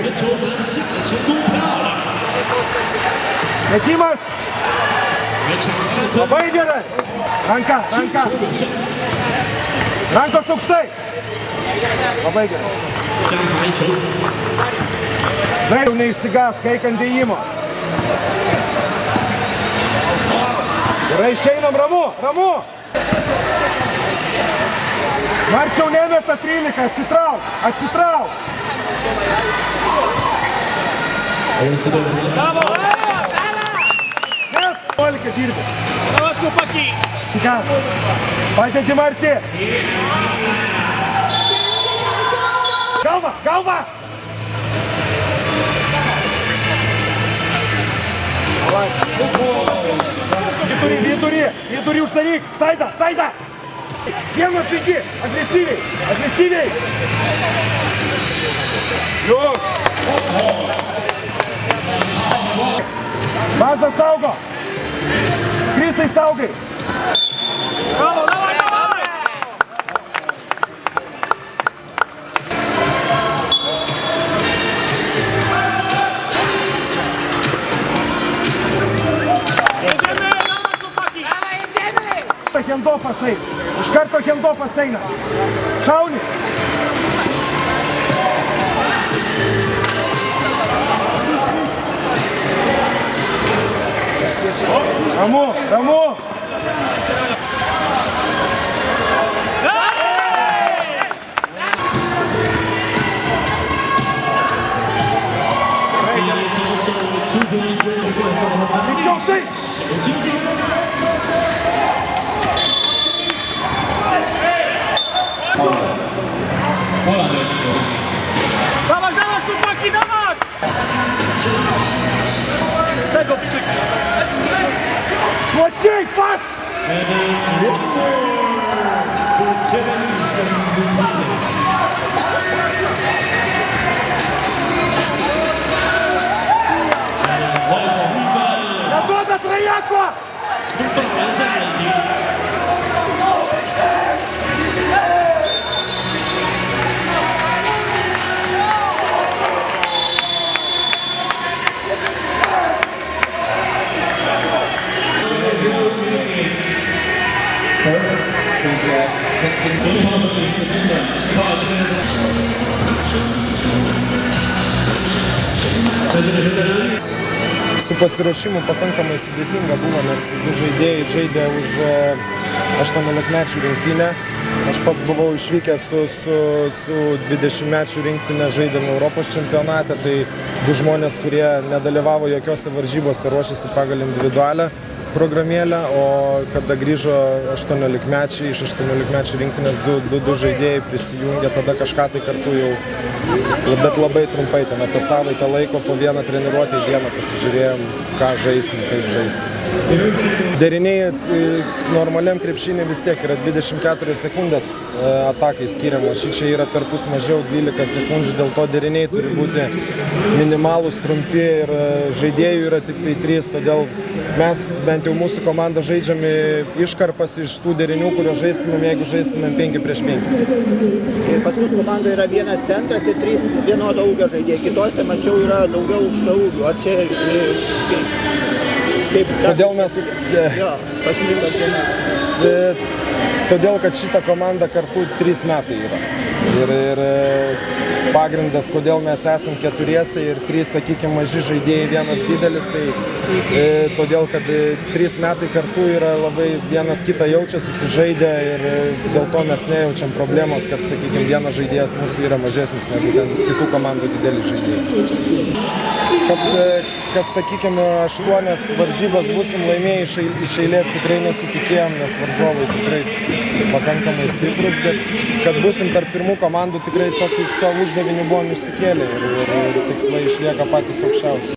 个球篮下的成功，漂亮。Metimas. 原场4分。 Labai gerai. Ranka, ranka. Rankos aukštai. Labai gerai. 加罚一球。Žaidžiau neišsigas, kai ant dėjimo. Gerai, išeinam, ramu, ramu. Marčiau nemeta 13, atsitrauk, atsitrauk. Bravo! Nes, Olika dirbi. Давай, Скупаки! Ką? Padedi Marti. Galva, galva. Vidurį uždaryk, Saida, Saida! Vieną žaidį, agresyviai, agresyviai! Jau! Bazą saugo! Kristai saugai! Bravo, давай, давай! Hendofas eis. Iš karto Hendofas eina. Šaunis. Ramu, ramu. Greičiau tai. Dawaj, dawaj, Skupaki, dawaj! Tego przykra. Młodziej, patrz! Nadoda Trajako! Su pasiruošimu pakankamai sudėtinga buvo, nes du žaidėjai žaidė už 18-mečių rinktinę. Aš pats buvau išvykęs su 20-mečių rinktinė, žaidėme Europos čempionate, tai du žmonės, kurie nedalyvavo jokiose varžybose, ruošėsi pagal individualią programėlę, o kada grįžo 18-mečiai, iš 18-mečių rinktinės du žaidėjai prisijungė, tada kažką tai kartu jau, bet labai trumpai, ten apie savaitę laiko, po vieną treniruotę į dieną pasižiūrėjom, ką žaisim, kaip žaisim. Deriniai normaliam krepšinį vis tiek yra 24 sekundės atakai skiriamos, šičia yra per pus mažiau 12 sekundžių, dėl to deriniai turi būti minimalūs, trumpi ir žaidėjų yra tik tai 3, todėl mes, bent jau mūsų komanda, žaidžiame iškarpas iš tų derinių, kuriuos žaistumėm, jeigu žaistumėm 5 prieš 5. Ir pas mus komandoje yra vienas centras ir 3 vienodo ūgio žaidėjai, kitose, mačiau, yra daugiau aukšto ūgio. Ar čia kaip... Todėl mes... Jo, pasirinktas vienas. Todėl, kad šita komanda kartu 3 metai yra. Ir pagrindas, kodėl mes esam 4 ir 3, sakykime, maži žaidėjai, vienas didelis, tai todėl, kad 3 metai kartu yra labai vienas kitą jaučia, susižaidę ir dėl to mes nejaučiam problemos, kad, sakykime, vienas žaidėjas mūsų yra mažesnis negu ten kitų komandų dideli žaidėjai. Kad sakykime, 8 varžybas būsim laimėję iš eilės tikrai nesitikėjom, nes varžovai tikrai pakankamai stiprus, bet kad būsim tarp pirmų komandų tikrai tokį savo uždavinį buvom išsikėlę ir tikslai išlieka patys aukščiausi.